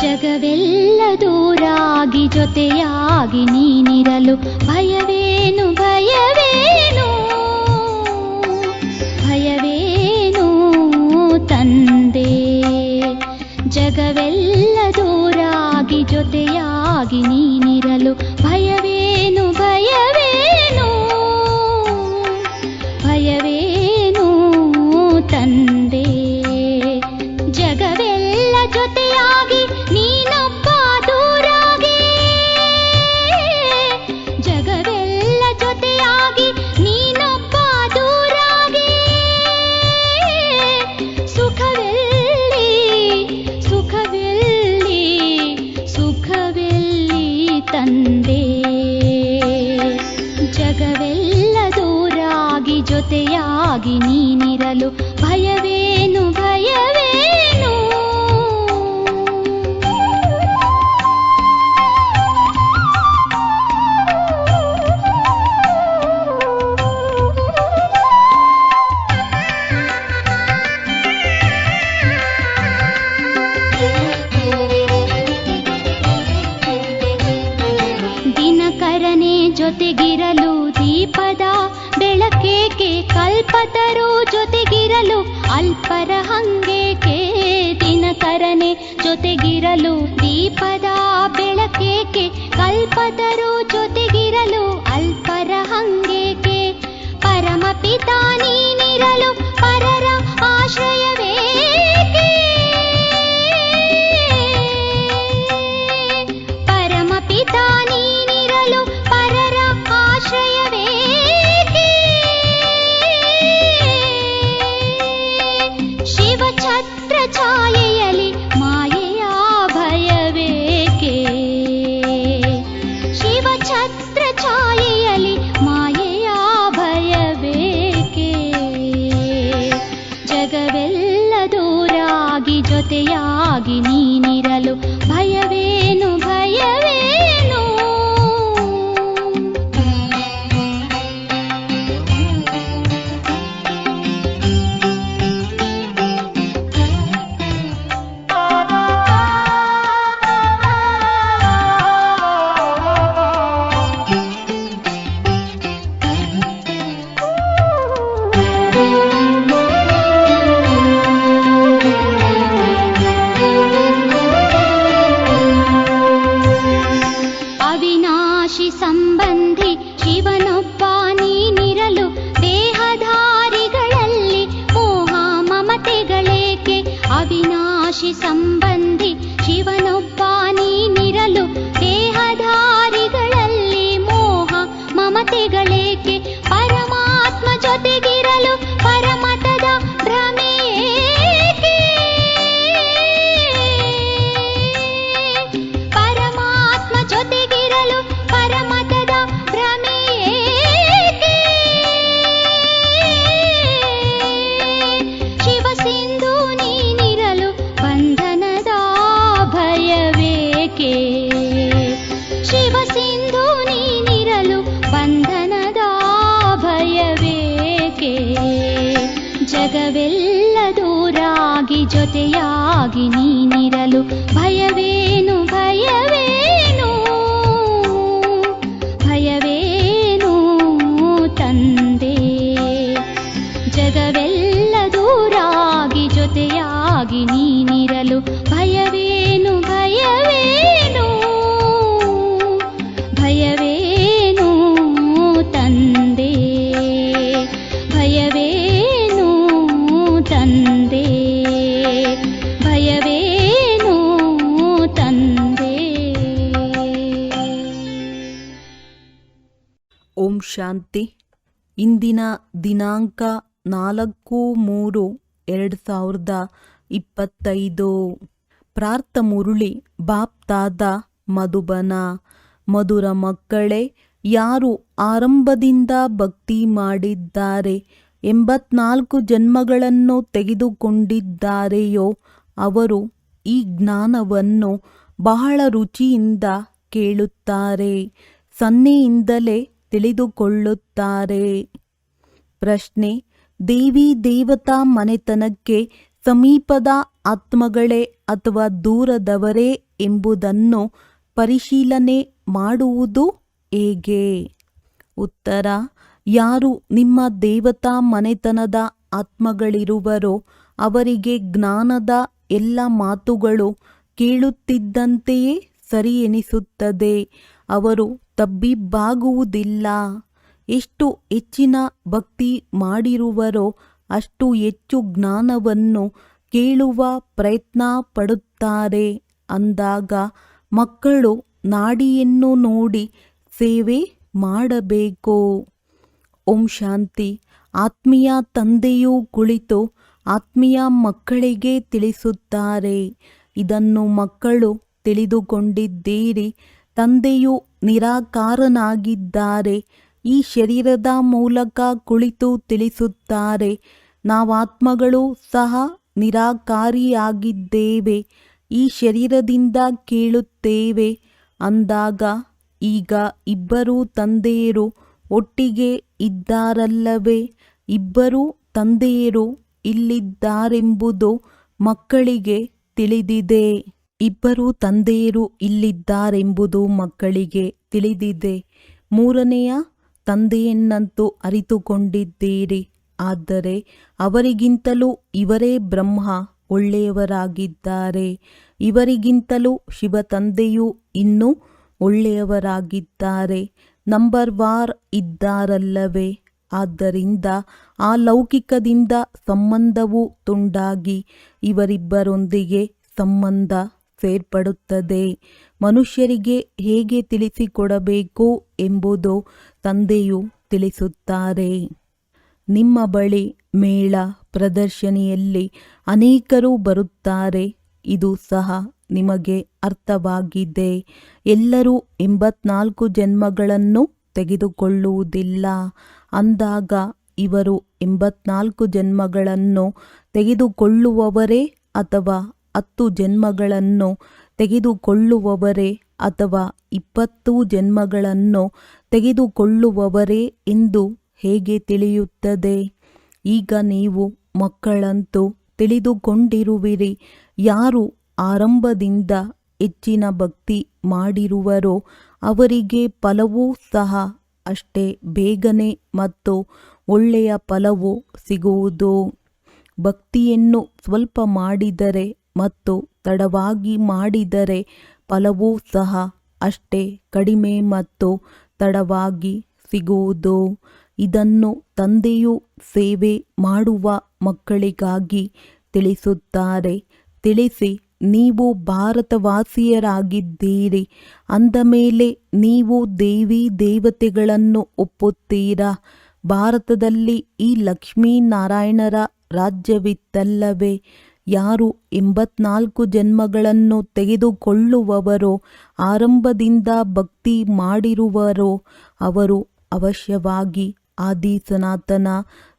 ಜಗವೆಲ್ಲ ದೂರಾಗಿ ಜೊತೆಯಾಗಿ ನೀನಿರಲು ಭಯವೇನು ಭಯವೇನು ಭಯವೇನು ತಂದೆ. ಜಗವೆಲ್ಲ ದೂರಾಗಿ ಜೊತೆಯಾಗಿ ನೀನಿರಲು ಭಯವೇನು ಭಯವೇನು ಭಯವೇನು ತಂದೆ. ಜಗವೆಲ್ಲ ಜೊತೆಯಾಗಿ ನೀನೊಬ್ಬ ದೂರಾಗಿ, ಜಗವೆಲ್ಲ ಜೊತೆಯಾಗಿ ನೀನೊಬ್ಬ ದೂರಾಗಿ. ಸುಖವೆಲ್ಲಿ ಸುಖವೆಲ್ಲಿ ಸುಖವೆಲ್ಲಿ ತಂದೆ. ಜಗವೆಲ್ಲ ದೂರಾಗಿ ಜೊತೆಯಾಗಿ ನೀನಿರಲು ಭಯವೇನು ಭಯವೇನು. ದಿನಕರನೆ ಜೊತೆಗಿರಲು ದೀಪದ ಬೆಳಕೇಕೆ, ಕಲ್ಪತರು ಜೊತೆಗಿರಲು ಅಲ್ಪರ ಹಂಗೇಕೆ. ದಿನಕರನೆ ಜೊತೆಗಿರಲು ದೀಪದ ಬೆಳಕೇಕೆ, ಕಲ್ಪತರು ಜೊತೆಗಿರಲು ಅಲ್ಪರ ಹಂಗೇಕೆ. ಪರಮಪಿತ ನೀನಿರಲು ಪರರ ಆಶ್ರಯವೇಕೆ. ಪರಮಪಿತ ನೀನಿರಲು ಪರರ ಆಶ್ರಯವೇಕೆ. ಶಿವಛತ್ರ ಛಾಯೆಯಲಿ ಮಾಯೆಯ ಭಯವೇಕೆ. ಶಿವಛತ್ರ ಛಾಯೆಯಲಿ ಮಾಯೆಯ ಭಯವೇಕೆ. ಜಗವೆಲ್ಲ ದೂರಾಗಿ ಜೊತೆಯಾಗಿ ನೀನಿರಲು ಭಯವೇನು ಭಯವೇನು. ಅವಿನಾಶಿ ಸಂಬಂಧಿ ಶಿವನೊಬ್ಬ ನೀನಿರಲು ದೇಹಧಾರಿಗಳಲ್ಲಿ ಮೋಹ ಮಮತೆಗಳೇಕೆ. ಅವಿನಾಶಿ ಸಂಬಂಧಿ ಶಿವನೊಬ್ಬ ನೀನಿರಲು ದೇಹಧಾರಿಗಳಲ್ಲಿ ಮೋಹ ಮಮತೆಗಳೇಕೆ. ಪರಮಾತ್ಮ ಜೊತೆಗಿರಲು ಪರಮತದ ಭ್ರಮೆಯೇಕೆ. ಪರಮಾತ್ಮ ಜೊತೆಗಿರಲು ಪರಮತದ ಭ್ರಮೆಯೇಕೆ. ಶಿವಸಿಂಧು ನೀನಿರಲು ಬಂಧನದ ಭಯವೇಕೆ. ಶಿವಸಿಂಧು ನೀನಿರಲು ಬಂಧನದ ಭಯವೇಕೆ. ಜಗವೆಲ್ಲ ದೂರಾಗಿ ಜೊತೆಯಾಗಿ ನೀನಿರಲು ಭಯವೇನು ಭಯವೇನು ಭಯವೇನು ತಂದೆ. ಜಗವೆಲ್ಲ ದೂರಾಗಿ ಜೊತೆಯಾಗಿ ನೀನಿರಲು ಭಯವೇನು ಭಯವೇನು ಭಯವೇನು ತಂದೆ. ಭಯವೇನು ತಂದೆ. ಭಯವೇನು ತಂದೆ. ಓಂ ಶಾಂತಿ. ಇಂದಿನ ದಿನಾಂಕ 4/3/2025. ಪ್ರಾರ್ಥ ಮುರುಳಿ ಬಾಪ್ ದಾದ ಮಧುಬನ. ಮಧುರ ಮಕ್ಕಳೇ, ಯಾರು ಆರಂಭದಿಂದ ಭಕ್ತಿ ಮಾಡಿದ್ದಾರೆ 84 ಜನ್ಮಗಳನ್ನು ತೆಗೆದುಕೊಂಡಿದ್ದಾರೆಯೋ ಅವರು ಈ ಜ್ಞಾನವನ್ನು ಬಹಳ ರುಚಿಯಿಂದ ಕೇಳುತ್ತಾರೆ, ಸನ್ನೆಯಿಂದಲೇ ತಿಳಿದುಕೊಳ್ಳುತ್ತಾರೆ. ಪ್ರಶ್ನೆ: ದೇವಿ ದೇವತಾ ಮನೆತನಕ್ಕೆ ಸಮೀಪದ ಆತ್ಮಗಳೇ ಅಥವಾ ದೂರದವರೇ ಎಂಬುದನ್ನು ಪರಿಶೀಲನೆ ಮಾಡುವುದು ಹೇಗೆ? ಉತ್ತರ: ಯಾರು ನಿಮ್ಮ ದೇವತಾ ಮನೆತನದ ಆತ್ಮಗಳಿರುವರೋ ಅವರಿಗೆ ಜ್ಞಾನದ ಎಲ್ಲ ಮಾತುಗಳು ಕೇಳುತ್ತಿದ್ದಂತೆಯೇ ಸರಿ ಎನಿಸುತ್ತದೆ. ಅವರು ತಬ್ಬಿಬ್ಬಾಗುವುದಿಲ್ಲ. ಎಷ್ಟು ಹೆಚ್ಚಿನ ಭಕ್ತಿ ಮಾಡಿರುವರೋ ಅಷ್ಟು ಹೆಚ್ಚು ಜ್ಞಾನವನ್ನು ಕೇಳುವ ಪ್ರಯತ್ನ ಪಡುತ್ತಾರೆ. ಅಂದಾಗ ಮಕ್ಕಳು ನಾಡಿಯನ್ನು ನೋಡಿ ಸೇವೆ ಮಾಡಬೇಕು. ಓಂ ಶಾಂತಿ. ಆತ್ಮೀಯ ತಂದೆಯು ಕುಳಿತು ಆತ್ಮೀಯ ಮಕ್ಕಳಿಗೆ ತಿಳಿಸುತ್ತಾರೆ. ಇದನ್ನು ಮಕ್ಕಳು ತಿಳಿದುಕೊಂಡಿದ್ದೀರಿ. ತಂದೆಯು ನಿರಾಕಾರನಾಗಿದ್ದಾರೆ. ಈ ಶರೀರದ ಮೂಲಕ ಕುಳಿತು ತಿಳಿಸುತ್ತಾರೆ. ನಾವಾತ್ಮಗಳು ಸಹ ನಿರಾಕಾರಿಯಾಗಿದ್ದೇವೆ. ಈ ಶರೀರದಿಂದ ಕೇಳುತ್ತೇವೆ. ಅಂದಾಗ ಈಗ ಇಬ್ಬರು ತಂದೆಯರು ಒಟ್ಟಿಗೆ ಇದ್ದಾರಲ್ಲವೇ? ಇಬ್ಬರು ತಂದೆಯರು ಇಲ್ಲಿದ್ದಾರೆಂಬುದು ಮಕ್ಕಳಿಗೆ ತಿಳಿದಿದೆ. ಇಬ್ಬರು ತಂದೆಯರು ಇಲ್ಲಿದ್ದಾರೆಂಬುದು ಮಕ್ಕಳಿಗೆ ತಿಳಿದಿದೆ. ಮೂರನೆಯ ತಂದೆಯನ್ನಂತೂ ಅರಿತುಕೊಂಡಿದ್ದೀರಿ. ಆದರೆ ಅವರಿಗಿಂತಲೂ ಇವರೇ ಬ್ರಹ್ಮ ಒಳ್ಳೆಯವರಾಗಿದ್ದಾರೆ. ಇವರಿಗಿಂತಲೂ ಶಿವ ತಂದೆಯು ಇನ್ನೂ ಒಳ್ಳೆಯವರಾಗಿದ್ದಾರೆ. Number war ಇದ್ದಾರಲ್ಲವೇ? ಆದ್ದರಿಂದ ಆ ಲೌಕಿಕದಿಂದ ಸಂಬಂಧವು ತುಂಡಾಗಿ ಇವರಿಬ್ಬರೊಂದಿಗೆ ಸಂಬಂಧ ಸೇರ್ಪಡುತ್ತದೆ. ಮನುಷ್ಯರಿಗೆ ಹೇಗೆ ತಿಳಿಸಿಕೊಡಬೇಕು ಎಂಬುದು ತಂದೆಯು ತಿಳಿಸುತ್ತಾರೆ. ನಿಮ್ಮ ಬಳಿ ಮೇಳ ಪ್ರದರ್ಶನಿಯಲ್ಲಿ ಅನೇಕರು ಬರುತ್ತಾರೆ. ಇದು ಸಹ ನಿಮಗೆ ಅರ್ಥವಾಗಿದೆ. ಎಲ್ಲರೂ 84 ಜನ್ಮಗಳನ್ನು ತೆಗೆದುಕೊಳ್ಳುವುದಿಲ್ಲ. ಅಂದಾಗ ಇವರು 84 ಜನ್ಮಗಳನ್ನು ತೆಗೆದುಕೊಳ್ಳುವವರೇ ಅಥವಾ 10 ಜನ್ಮಗಳನ್ನು ತೆಗೆದುಕೊಳ್ಳುವವರೇ ಅಥವಾ 20 ಜನ್ಮಗಳನ್ನು ತೆಗೆದುಕೊಳ್ಳುವವರೇ ಎಂದು ಹೇಗೆ ತಿಳಿಯುತ್ತದೆ? ಈಗ ನೀವು ಮಕ್ಕಳಂತೂ ತಿಳಿದುಕೊಂಡಿರುವಿರಿ. ಯಾರು ಆರಂಭದಿಂದ ಹೆಚ್ಚಿನ ಭಕ್ತಿ ಮಾಡಿರುವರೋ ಅವರಿಗೆ ಫಲವೂ ಸಹ ಅಷ್ಟೇ ಬೇಗನೆ ಮತ್ತು ಒಳ್ಳೆಯ ಫಲವು ಸಿಗುವುದು. ಭಕ್ತಿಯನ್ನು ಸ್ವಲ್ಪ ಮಾಡಿದರೆ ಮತ್ತು ತಡವಾಗಿ ಮಾಡಿದರೆ ಫಲವೂ ಸಹ ಅಷ್ಟೇ ಕಡಿಮೆ ಮತ್ತು ತಡವಾಗಿ ಸಿಗುವುದು. ಇದನ್ನು ತಂದೆಯು ಸೇವೆ ಮಾಡುವ ಮಕ್ಕಳಿಗಾಗಿ ತಿಳಿಸುತ್ತಾರೆ. ತಿಳಿಸಿ, ನೀವು ಭಾರತವಾಸಿಯರಾಗಿದ್ದೀರಿ. ಅಂದ ಮೇಲೆ ನೀವು ದೇವಿ ದೇವತೆಗಳನ್ನು ಒಪ್ಪುತ್ತೀರಾ? ಭಾರತದಲ್ಲಿ ಈ ಲಕ್ಷ್ಮೀನಾರಾಯಣರ ರಾಜ್ಯವಿತ್ತಲ್ಲವೇ? ಯಾರು 84 ಜನ್ಮಗಳನ್ನು ತೆಗೆದುಕೊಳ್ಳುವವರೋ ಆರಂಭದಿಂದ ಭಕ್ತಿ ಮಾಡಿರುವರೋ ಅವರು ಅವಶ್ಯವಾಗಿ ಆದಿ ಸನಾತನ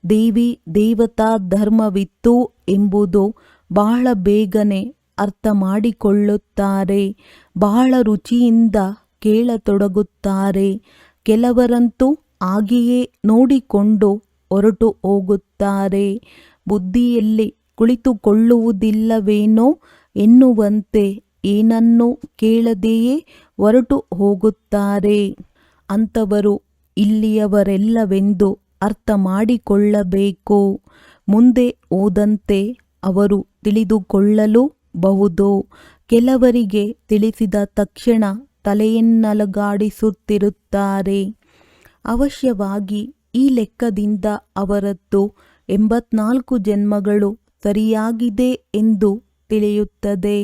ದೇವಿ ದೇವತಾ ಧರ್ಮವಿತ್ತು ಎಂಬುದು ಬಹಳ ಬೇಗನೆ ಅರ್ಥ ಮಾಡಿಕೊಳ್ಳುತ್ತಾರೆ. ಬಹಳ ರುಚಿಯಿಂದ ಕೇಳತೊಡಗುತ್ತಾರೆ. ಕೆಲವರಂತೂ ಹಾಗೆಯೇ ನೋಡಿಕೊಂಡು ಹೊರಟು ಹೋಗುತ್ತಾರೆ. ಬುದ್ಧಿಯಲ್ಲಿ ಕುಳಿತುಕೊಳ್ಳುವುದಿಲ್ಲವೇನೋ ಎನ್ನುವಂತೆ ಏನನ್ನೂ ಕೇಳದೆಯೇ ಹೊರಟು ಹೋಗುತ್ತಾರೆ. ಅಂಥವರು ಇಲ್ಲಿಯವರೆಲ್ಲವೆಂದು ಅರ್ಥ ಮಾಡಿಕೊಳ್ಳಬೇಕು. ಮುಂದೆ ಹೋದಂತೆ ಅವರು ತಿಳಿದುಕೊಳ್ಳಲು ಬಹುದು. ಕೆಲವರಿಗೆ ತಿಳಿಸಿದ ತಕ್ಷಣ ತಲೆಯನ್ನಲಗಾಡಿಸುತ್ತಿರುತ್ತಾರೆ. ಅವಶ್ಯವಾಗಿ ಈ ಲೆಕ್ಕದಿಂದ ಅವರದ್ದು 84 ಜನ್ಮಗಳು ಸರಿಯಾಗಿದೆ ಎಂದು ತಿಳಿಯುತ್ತದೆ.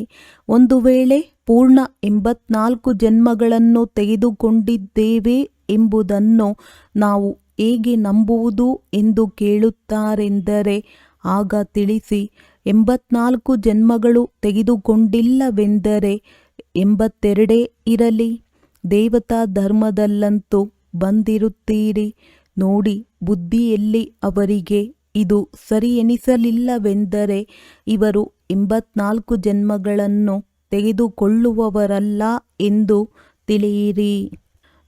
ಒಂದು ವೇಳೆ ಪೂರ್ಣ 84 ಜನ್ಮಗಳನ್ನು ತೆಗೆದುಕೊಂಡಿದ್ದೇವೆ ಎಂಬುದನ್ನು ನಾವು ಹೇಗೆ ನಂಬುವುದು ಎಂದು ಕೇಳುತ್ತಾರೆಂದರೆ, ಆಗ ತಿಳಿಸಿ, 84 ಜನ್ಮಗಳು ತೆಗೆದುಕೊಂಡಿಲ್ಲವೆಂದರೆ 82 ಇರಲಿ. ದೇವತಾ ಧರ್ಮದಲ್ಲಂತೂ ಬಂದಿರುತ್ತೀರಿ. ನೋಡಿ, ಬುದ್ಧಿಯಲ್ಲಿ ಅವರಿಗೆ ಇದು ಸರಿ ಎನಿಸಲಿಲ್ಲವೆಂದರೆ ಇವರು 84 ಜನ್ಮಗಳನ್ನು ತೆಗೆದುಕೊಳ್ಳುವವರಲ್ಲ ಎಂದು ತಿಳಿಯಿರಿ.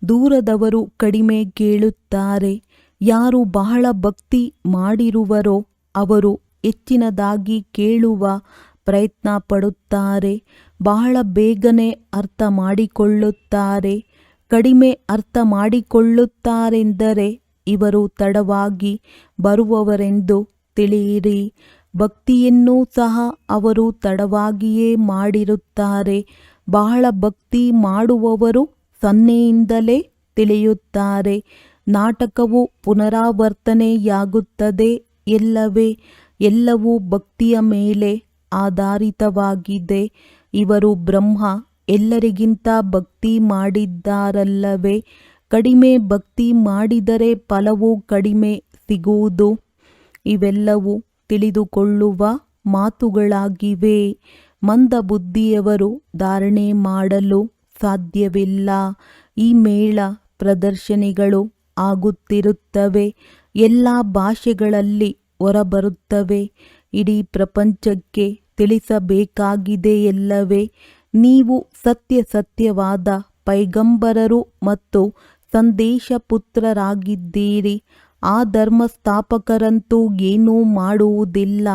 ದೂರದವರು ಕಡಿಮೆ ಕೇಳುತ್ತಾರೆ. ಯಾರು ಬಹಳ ಭಕ್ತಿ ಮಾಡಿರುವರೋ ಅವರು ಹೆಚ್ಚಿನದಾಗಿ ಕೇಳುವ ಪ್ರಯತ್ನ ಪಡುತ್ತಾರೆ. ಬಹಳ ಬೇಗನೆ ಅರ್ಥ ಮಾಡಿಕೊಳ್ಳುತ್ತಾರೆ. ಕಡಿಮೆ ಅರ್ಥ ಮಾಡಿಕೊಳ್ಳುತ್ತಾರೆಂದರೆ ಇವರು ತಡವಾಗಿ ಬರುವವರೆಂದು ತಿಳಿಯಿರಿ. ಭಕ್ತಿಯನ್ನೂ ಸಹ ಅವರು ತಡವಾಗಿಯೇ ಮಾಡಿರುತ್ತಾರೆ. ಬಹಳ ಭಕ್ತಿ ಮಾಡುವವರು ಸನ್ನೆಯಿಂದಲೇ ತಿಳಿಯುತ್ತಾರೆ. ನಾಟಕವು ಪುನರಾವರ್ತನೆಯಾಗುತ್ತದೆ ಎಲ್ಲವೇ. ಎಲ್ಲವೂ ಭಕ್ತಿಯ ಮೇಲೆ ಆಧಾರಿತವಾಗಿದೆ. ಇವರು ಬ್ರಹ್ಮ ಎಲ್ಲರಿಗಿಂತ ಭಕ್ತಿ ಮಾಡಿದ್ದಾರಲ್ಲವೇ. ಕಡಿಮೆ ಭಕ್ತಿ ಮಾಡಿದರೆ ಫಲವು ಕಡಿಮೆ ಸಿಗುವುದು. ಇವೆಲ್ಲವೂ ತಿಳಿದುಕೊಳ್ಳುವ ಮಾತುಗಳಾಗಿವೆ. ಮಂದ ಬುದ್ಧಿಯವರು ಧಾರಣೆ ಮಾಡಲು ಸಾಧ್ಯವಿಲ್ಲ. ಈ ಮೇಳ ಪ್ರದರ್ಶನಿಗಳು ಆಗುತ್ತಿರುತ್ತವೆ. ಎಲ್ಲ ಭಾಷೆಗಳಲ್ಲಿ ಹೊರಬರುತ್ತವೆ. ಇಡೀ ಪ್ರಪಂಚಕ್ಕೆ ತಿಳಿಸಬೇಕಾಗಿದೆ ಎಲ್ಲವೇ. ನೀವು ಸತ್ಯವಾದ ಪೈಗಂಬರರು ಮತ್ತು ಸಂದೇಶ ಪುತ್ರರಾಗಿದ್ದೀರಿ. ಆ ಧರ್ಮಸ್ಥಾಪಕರಂತೂ ಏನೂ ಮಾಡುವುದಿಲ್ಲ.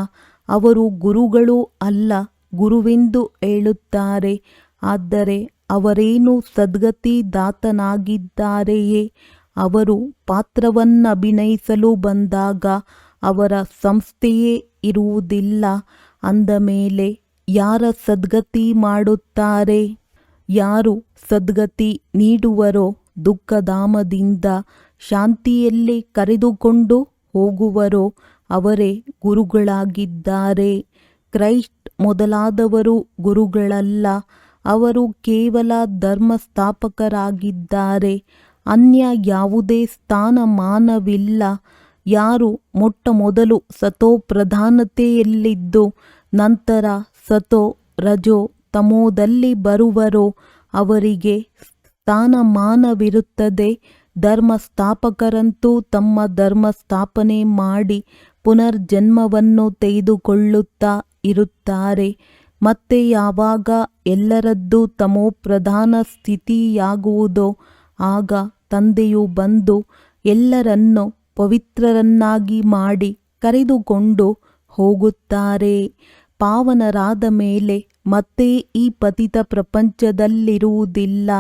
ಅವರು ಗುರುಗಳೂ ಅಲ್ಲ, ಗುರುವೆಂದು ಹೇಳುತ್ತಾರೆ. ಆದರೆ ಅವರೇನು ಸದ್ಗತಿ ದಾತನಾಗಿದ್ದಾರೆಯೇ? ಅವರು ಪಾತ್ರವನ್ನಭಿನಯಿಸಲು ಬಂದಾಗ ಅವರ ಸಂಸ್ಥೆಯೇ ಇರುವುದಿಲ್ಲ. ಅಂದ ಮೇಲೆ ಯಾರ ಸದ್ಗತಿ ಮಾಡುತ್ತಾರೆ? ಯಾರು ಸದ್ಗತಿ ನೀಡುವರೋ ದುಃಖಧಾಮದಿಂದ ಶಾಂತಿಯಲ್ಲಿ ಕರೆದುಕೊಂಡು ಹೋಗುವರೋ ಅವರೇ ಗುರುಗಳಾಗಿದ್ದಾರೆ. ಕ್ರೈಸ್ಟ್ ಮೊದಲಾದವರು ಗುರುಗಳಲ್ಲ. ಅವರು ಕೇವಲ ಧರ್ಮಸ್ಥಾಪಕರಾಗಿದ್ದಾರೆ. ಅನ್ಯ ಯಾವುದೇ ಸ್ಥಾನಮಾನವಿಲ್ಲ. ಯಾರು ಮೊಟ್ಟಮೊದಲು ಸತೋ ಪ್ರಧಾನತೆಯಲ್ಲಿದ್ದು ನಂತರ ಸತೋ ರಜೋ ತಮೋದಲ್ಲಿ ಬರುವರೋ ಅವರಿಗೆ ಸ್ಥಾನಮಾನವಿರುತ್ತದೆ. ಧರ್ಮಸ್ಥಾಪಕರಂತೂ ತಮ್ಮ ಧರ್ಮ ಸ್ಥಾಪನೆ ಮಾಡಿ ಪುನರ್ಜನ್ಮವನ್ನು ತೆಗೆದುಕೊಳ್ಳುತ್ತಾ ಇರುತ್ತಾರೆ. ಮತ್ತೆ ಯಾವಾಗ ಎಲ್ಲರದ್ದೂ ತಮೋಪ್ರಧಾನ ಸ್ಥಿತಿಯಾಗುವುದೋ ಆಗ ತಂದೆಯು ಬಂದು ಎಲ್ಲರನ್ನೂ ಪವಿತ್ರರನ್ನಾಗಿ ಮಾಡಿ ಕರೆದುಕೊಂಡು ಹೋಗುತ್ತಾರೆ. ಪಾವನರಾದ ಮೇಲೆ ಮತ್ತೆ ಈ ಪತಿತ ಪ್ರಪಂಚದಲ್ಲಿರುವುದಿಲ್ಲ.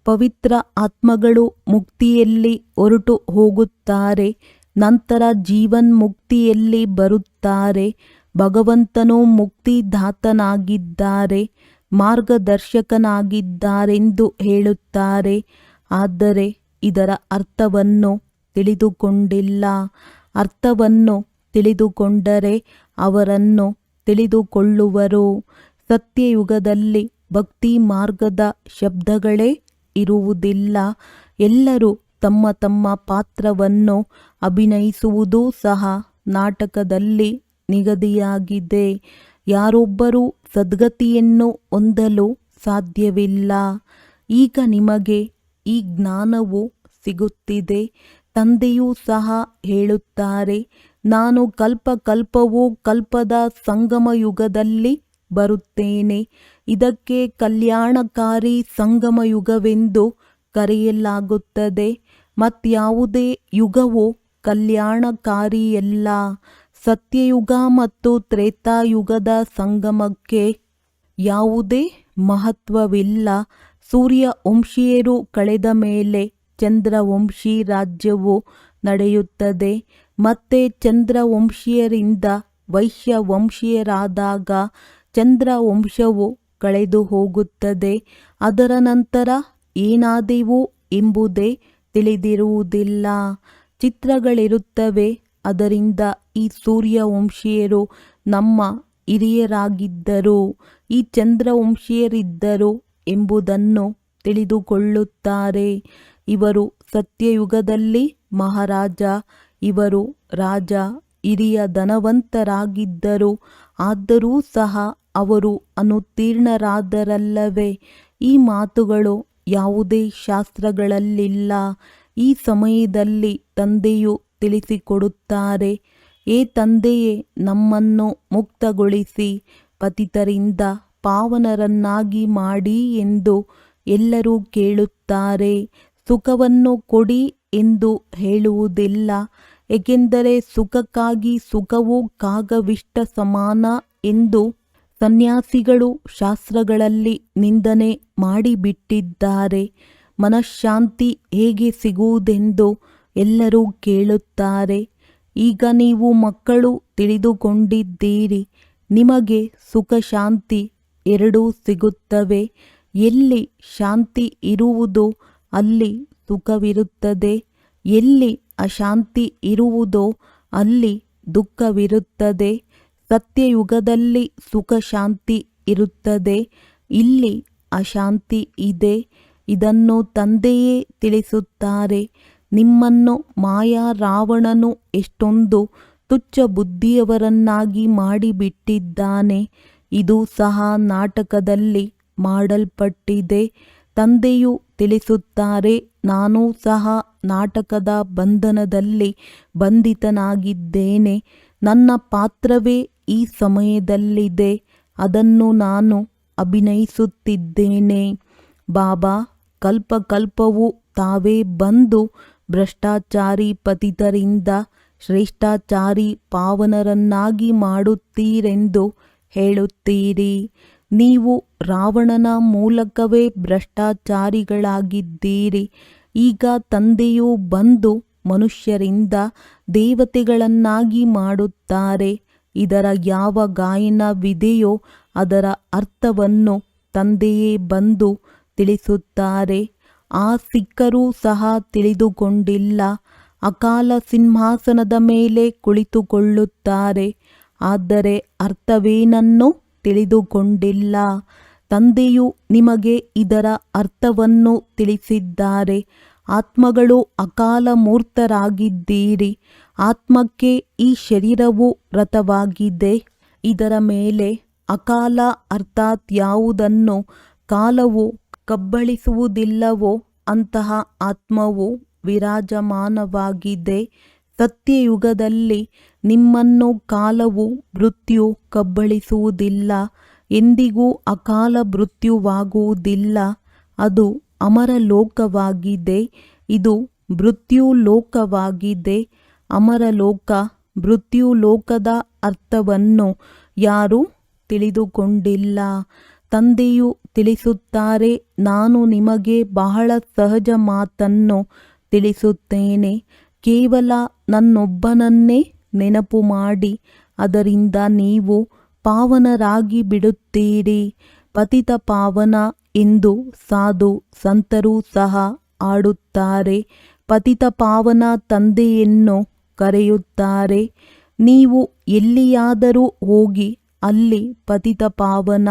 ಪವಿತ್ರ ಆತ್ಮಗಳು ಮುಕ್ತಿಯಲ್ಲಿ ಹೊರಟು ಹೋಗುತ್ತಾರೆ. ನಂತರ ಜೀವನ್ಮುಕ್ತಿಯಲ್ಲಿ ಬರುತ್ತಾರೆ. ಭಗವಂತನು ಮುಕ್ತಿದಾತನಾಗಿದ್ದಾರೆ, ಮಾರ್ಗದರ್ಶಕನಾಗಿದ್ದಾರೆಂದು ಹೇಳುತ್ತಾರೆ. ಆದರೆ ಇದರ ಅರ್ಥವನ್ನು ತಿಳಿದುಕೊಂಡಿಲ್ಲ. ಅರ್ಥವನ್ನು ತಿಳಿದುಕೊಂಡರೆ ಅವರನ್ನು ತಿಳಿದುಕೊಳ್ಳುವರು. ಸತ್ಯಯುಗದಲ್ಲಿ ಭಕ್ತಿ ಮಾರ್ಗದ ಶಬ್ದಗಳೇ ಇರುವುದಿಲ್ಲ. ಎಲ್ಲರೂ ತಮ್ಮ ತಮ್ಮ ಪಾತ್ರವನ್ನು ಅಭಿನಯಿಸುವುದೂ ಸಹ ನಾಟಕದಲ್ಲಿ ನಿಗದಿಯಾಗಿದೆ. ಯಾರೊಬ್ಬರೂ ಸದ್ಗತಿಯನ್ನು ಹೊಂದಲು ಸಾಧ್ಯವಿಲ್ಲ. ಈಗ ನಿಮಗೆ ಈ ಜ್ಞಾನವು ಸಿಗುತ್ತಿದೆ. ತಂದೆಯೂ ಸಹ ಹೇಳುತ್ತಾರೆ, ನಾನು ಕಲ್ಪಕಲ್ಪವೂ ಕಲ್ಪದ ಸಂಗಮಯುಗದಲ್ಲಿ ಬರುತ್ತೇನೆ. ಇದಕ್ಕೆ ಕಲ್ಯಾಣಕಾರಿ ಸಂಗಮಯುಗವೆಂದು ಕರೆಯಲಾಗುತ್ತದೆ. ಮತ್ಯಾವುದೇ ಯುಗವು ಕಲ್ಯಾಣಕಾರಿಯಲ್ಲ. ಸತ್ಯಯುಗ ಮತ್ತು ತ್ರೇತಾಯುಗದ ಸಂಗಮಕ್ಕೆ ಯಾವುದೇ ಮಹತ್ವವಿಲ್ಲ. ಸೂರ್ಯವಂಶೀಯರು ಕಳೆದ ಮೇಲೆ ಚಂದ್ರವಂಶಿ ರಾಜ್ಯವು ನಡೆಯುತ್ತದೆ. ಮತ್ತೆ ಚಂದ್ರವಂಶೀಯರಿಂದ ವೈಶ್ಯವಂಶೀಯರಾದಾಗ ಚಂದ್ರವಂಶವು ಕಳೆದು ಹೋಗುತ್ತದೆ. ಅದರ ನಂತರ ಏನಾದೆವು ಎಂಬುದೇ ತಿಳಿದಿರುವುದಿಲ್ಲ. ಚಿತ್ರಗಳಿರುತ್ತವೆ. ಅದರಿಂದ ಈ ಸೂರ್ಯವಂಶೀಯರು ನಮ್ಮ ಹಿರಿಯರಾಗಿದ್ದರು, ಈ ಚಂದ್ರವಂಶೀಯರಿದ್ದರು ಎಂಬುದನ್ನು ತಿಳಿದುಕೊಳ್ಳುತ್ತಾರೆ. ಇವರು ಸತ್ಯಯುಗದಲ್ಲಿ ಮಹಾರಾಜ, ಇವರು ರಾಜ, ಹಿರಿಯ ಧನವಂತರಾಗಿದ್ದರು. ಆದರೂ ಸಹ ಅವರು ಅನುತ್ತೀರ್ಣರಾದರಲ್ಲವೇ. ಈ ಮಾತುಗಳು ಯಾವುದೇ ಶಾಸ್ತ್ರಗಳಲ್ಲಿಲ್ಲ. ಈ ಸಮಯದಲ್ಲಿ ತಂದೆಯು ತಿಳಿಸಿಕೊಡುತ್ತಾರೆ. ಏ ತಂದೆಯೇ, ನಮ್ಮನ್ನು ಮುಕ್ತಗೊಳಿಸಿ ಪತಿತರಿಂದ ಪಾವನರನ್ನಾಗಿ ಮಾಡಿ ಎಂದು ಎಲ್ಲರೂ ಕೇಳುತ್ತಾರೆ. ಸುಖವನ್ನು ಕೊಡಿ ಎಂದು ಹೇಳುವುದಿಲ್ಲ. ಏಕೆಂದರೆ ಸುಖಕ್ಕಾಗಿ ಸುಖವು ಕಾಗವಿಷ್ಟ ಸಮಾನ ಎಂದು ಸನ್ಯಾಸಿಗಳು ಶಾಸ್ತ್ರಗಳಲ್ಲಿ ನಿಂದನೆ ಮಾಡಿಬಿಟ್ಟಿದ್ದಾರೆ. ಮನಃಶಾಂತಿ ಹೇಗೆ ಸಿಗುವುದೆಂದು ಎಲ್ಲರೂ ಕೇಳುತ್ತಾರೆ. ಈಗ ನೀವು ಮಕ್ಕಳು ತಿಳಿದುಕೊಂಡಿದ್ದೀರಿ. ನಿಮಗೆ ಸುಖ ಶಾಂತಿ ಎರಡೂ ಸಿಗುತ್ತವೆ. ಎಲ್ಲಿ ಶಾಂತಿ ಇರುವುದೋ ಅಲ್ಲಿ ಸುಖವಿರುತ್ತದೆ. ಎಲ್ಲಿ ಅಶಾಂತಿ ಇರುವುದೋ ಅಲ್ಲಿ ದುಃಖವಿರುತ್ತದೆ. ಸತ್ಯಯುಗದಲ್ಲಿ ಸುಖ ಶಾಂತಿ ಇರುತ್ತದೆ. ಇಲ್ಲಿ ಅಶಾಂತಿ ಇದೆ. ಇದನ್ನು ತಂದೆಯೇ ತಿಳಿಸುತ್ತಾರೆ. ನಿಮ್ಮನ್ನು ಮಾಯಾ ರಾವಣನು ಎಷ್ಟೊಂದು ತುಚ್ಛ ಬುದ್ಧಿಯವರನ್ನಾಗಿ ಮಾಡಿಬಿಟ್ಟಿದ್ದಾನೆ. ಇದು ಸಹ ನಾಟಕದಲ್ಲಿ ಮಾಡಲ್ಪಟ್ಟಿದೆ. ತಂದೆಯು ತಿಳಿಸುತ್ತಾರೆ, ನಾನೂ ಸಹ ನಾಟಕದ ಬಂಧನದಲ್ಲಿ ಬಂಧಿತನಾಗಿದ್ದೇನೆ. ನನ್ನ ಪಾತ್ರವೇ ಈ ಸಮಯದಲ್ಲಿದೆ. ಅದನ್ನು ನಾನು ಅಭಿನಯಿಸುತ್ತಿದ್ದೇನೆ. ಬಾಬಾ ಕಲ್ಪಕಲ್ಪವೂ ತಾವೇ ಬಂದು ಭ್ರಷ್ಟಾಚಾರಿ ಪತಿತರಿಂದ ಶ್ರೇಷ್ಠಾಚಾರಿ ಪಾವನರನ್ನಾಗಿ ಮಾಡುತ್ತೀರೆಂದು ಹೇಳುತ್ತೀರಿ. ನೀವು ರಾವಣನ ಮೂಲಕವೇ ಭ್ರಷ್ಟಾಚಾರಿಗಳಾಗಿದ್ದೀರಿ. ಈಗ ತಂದೆಯು ಬಂದು ಮನುಷ್ಯರಿಂದ ದೇವತೆಗಳನ್ನಾಗಿ ಮಾಡುತ್ತಾರೆ. ಇದರ ಯಾವ ಗಾಯನವಿದೆಯೋ ಅದರ ಅರ್ಥವನ್ನು ತಂದೆಯೇ ಬಂದು ತಿಳಿಸುತ್ತಾರೆ. ಆ ಸಿಖ್ಖರೂ ಸಹ ತಿಳಿದುಕೊಂಡಿಲ್ಲ. ಅಕಾಲ ಸಿಂಹಾಸನದ ಮೇಲೆ ಕುಳಿತುಕೊಳ್ಳುತ್ತಾರೆ, ಆದರೆ ಅರ್ಥವೇನನ್ನೂ ತಿಳಿದುಕೊಂಡಿಲ್ಲ. ತಂದೆಯು ನಿಮಗೆ ಇದರ ಅರ್ಥವನ್ನು ತಿಳಿಸಿದ್ದಾರೆ. ಆತ್ಮಗಳು ಅಕಾಲ ಮೂರ್ತರಾಗಿದ್ದೀರಿ. ಆತ್ಮಕ್ಕೆ ಈ ಶರೀರವು ರಥವಾಗಿದೆ. ಇದರ ಮೇಲೆ ಅಕಾಲ ಅರ್ಥಾತ್ ಯಾವುದನ್ನು ಕಾಲವು ಕಬ್ಬಳಿಸುವುದಿಲ್ಲವೋ ಅಂತಹ ಆತ್ಮವು ವಿರಾಜಮಾನವಾಗಿದೆ. ಸತ್ಯಯುಗದಲ್ಲಿ ನಿಮ್ಮನ್ನು ಕಾಲವು ಮೃತ್ಯು ಕಬ್ಬಳಿಸುವುದಿಲ್ಲ. ಎಂದಿಗೂ ಅಕಾಲ ಮೃತ್ಯುವಾಗುವುದಿಲ್ಲ. ಅದು ಅಮರಲೋಕವಾಗಿದೆ. ಇದು ಮೃತ್ಯುಲೋಕವಾಗಿದೆ. ಅಮರಲೋಕ ಮೃತ್ಯುಲೋಕದ ಅರ್ಥವನ್ನು ಯಾರೂ ತಿಳಿದುಕೊಂಡಿಲ್ಲ. ತಂದೆಯು ತಿಳಿಸುತ್ತಾರೆ, ನಾನು ನಿಮಗೆ ಬಹಳ ಸಹಜ ಮಾತನ್ನು ತಿಳಿಸುತ್ತೇನೆ. ಕೇವಲ ನನ್ನೊಬ್ಬನನ್ನೇ ನೆನಪು ಮಾಡಿ. ಅದರಿಂದ ನೀವು ಪಾವನರಾಗಿ ಬಿಡುತ್ತೀರಿ. ಪತಿತ ಪಾವನ ಎಂದು ಸಾಧು ಸಂತರೂ ಸಹ ಆಡುತ್ತಾರೆ. ಪತಿತ ಪಾವನ ತಂದೆಯನ್ನು ಕರೆಯುತ್ತಾರೆ. ನೀವು ಎಲ್ಲಿಯಾದರೂ ಹೋಗಿ ಅಲ್ಲಿ ಪತಿತ ಪಾವನ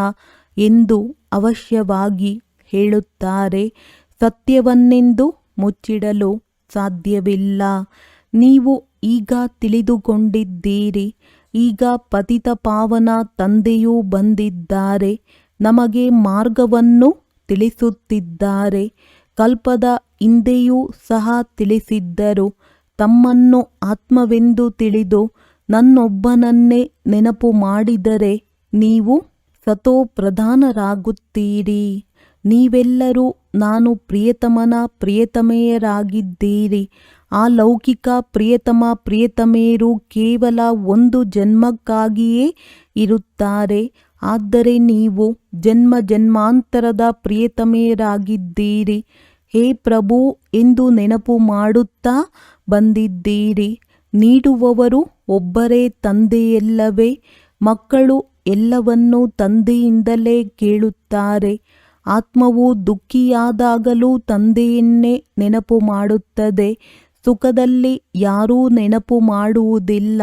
ಎಂದು ಅವಶ್ಯವಾಗಿ ಹೇಳುತ್ತಾರೆ. ಸತ್ಯವನ್ನೆಂದು ಮುಚ್ಚಿಡಲು ಸಾಧ್ಯವಿಲ್ಲ. ನೀವು ಈಗ ತಿಳಿದುಕೊಂಡಿದ್ದೀರಿ. ಈಗ ಪತಿತ ಪಾವನ ತಂದೆಯೂ ಬಂದಿದ್ದಾರೆ. ನಮಗೆ ಮಾರ್ಗವನ್ನು ತಿಳಿಸುತ್ತಿದ್ದಾರೆ. ಕಲ್ಪದ ಹಿಂದೆಯೂ ಸಹ ತಿಳಿಸಿದ್ದರು. ತಮ್ಮನ್ನು ಆತ್ಮವೆಂದು ತಿಳಿದು ನನ್ನೊಬ್ಬನನ್ನೇ ನೆನಪು ಮಾಡಿದರೆ ನೀವು ಸತೋಪ್ರಧಾನರಾಗುತ್ತೀರಿ. ನೀವೆಲ್ಲರೂ ನಾನು ಪ್ರಿಯತಮನ ಪ್ರಿಯತಮೆಯರಾಗಿದ್ದೀರಿ. ಆ ಲೌಕಿಕ ಪ್ರಿಯತಮ ಪ್ರಿಯತಮೆಯರು ಕೇವಲ ಒಂದು ಜನ್ಮಕ್ಕಾಗಿಯೇ ಇರುತ್ತಾರೆ. ಆದರೆ ನೀವು ಜನ್ಮ ಜನ್ಮಾಂತರದ ಪ್ರಿಯತಮೆಯರಾಗಿದ್ದೀರಿ. ಹೇ ಪ್ರಭು ಎಂದು ನೆನಪು ಮಾಡುತ್ತಾ ಬಂದಿದ್ದೀರಿ. ನೀಡುವವರು ಒಬ್ಬರೇ ತಂದೆಯಲ್ಲವೇ? ಮಕ್ಕಳು ಎಲ್ಲವನ್ನೂ ತಂದೆಯಿಂದಲೇ ಕೇಳುತ್ತಾರೆ. ಆತ್ಮವು ದುಃಖಿಯಾದಾಗಲೂ ತಂದೆಯನ್ನೇ ನೆನಪು ಮಾಡುತ್ತದೆ. ಸುಖದಲ್ಲಿ ಯಾರೂ ನೆನಪು ಮಾಡುವುದಿಲ್ಲ.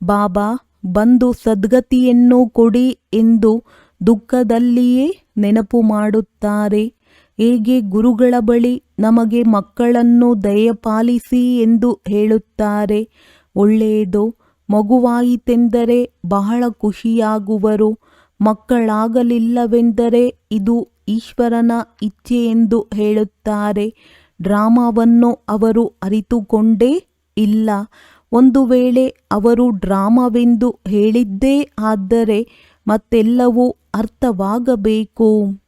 ಬಾಬಾ ಬಂದು ಸದ್ಗತಿಯನ್ನು ಕೊಡಿ ಎಂದು ದುಃಖದಲ್ಲಿಯೇ ನೆನಪು ಮಾಡುತ್ತಾರೆ. ಹೇಗೆ ಗುರುಗಳ ಬಳಿ ನಮಗೆ ಮಕ್ಕಳನ್ನು ದಯಪಾಲಿಸಿ ಎಂದು ಹೇಳುತ್ತಾರೆ. ಒಳ್ಳೆಯದು. ಮಗುವಾಯಿತೆಂದರೆ ಬಹಳ ಖುಷಿಯಾಗುವರು. ಮಕ್ಕಳಾಗಲಿಲ್ಲವೆಂದರೆ ಇದು ಈಶ್ವರನ ಇಚ್ಛೆ ಎಂದು ಹೇಳುತ್ತಾರೆ. ಡ್ರಾಮಾವನ್ನು ಅವರು ಅರಿತುಕೊಂಡೇ ಇಲ್ಲ. ಒಂದು ವೇಳೆ ಅವರು ಡ್ರಾಮಾವೆಂದು ಹೇಳಿದ್ದೇ ಆದರೆ ಮತ್ತೆಲ್ಲವೂ ಅರ್ಥವಾಗಬೇಕು.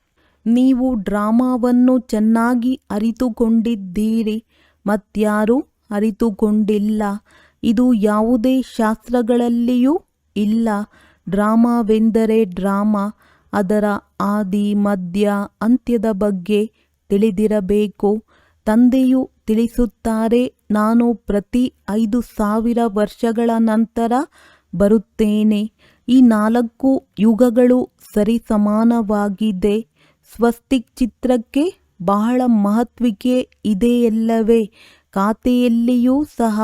ನೀವು ಡ್ರಾಮಾವನ್ನು ಚೆನ್ನಾಗಿ ಅರಿತುಕೊಂಡಿದ್ದೀರಿ. ಮತ್ಯಾರೂ ಅರಿತುಕೊಂಡಿಲ್ಲ. ಇದು ಯಾವುದೇ ಶಾಸ್ತ್ರಗಳಲ್ಲಿಯೂ ಇಲ್ಲ. ಡ್ರಾಮಾವೆಂದರೆ ಡ್ರಾಮಾ, ಅದರ ಆದಿ ಮಧ್ಯ ಅಂತ್ಯದ ಬಗ್ಗೆ ತಿಳಿದಿರಬೇಕು. ತಂದೆಯು ತಿಳಿಸುತ್ತಾರೆ, ನಾನು ಪ್ರತಿ 5000 ವರ್ಷಗಳ ನಂತರ ಬರುತ್ತೇನೆ. ಈ 4 ಯುಗಗಳು ಸರಿಸಮಾನವಾಗಿದೆ. ಸ್ವಸ್ತಿಕ್ ಚಿತ್ರಕ್ಕೆ ಬಹಳ ಮಹತ್ವಿಕೆ ಇದೆಯಲ್ಲವೇ? ಖಾತೆಯಲ್ಲಿಯೂ ಸಹ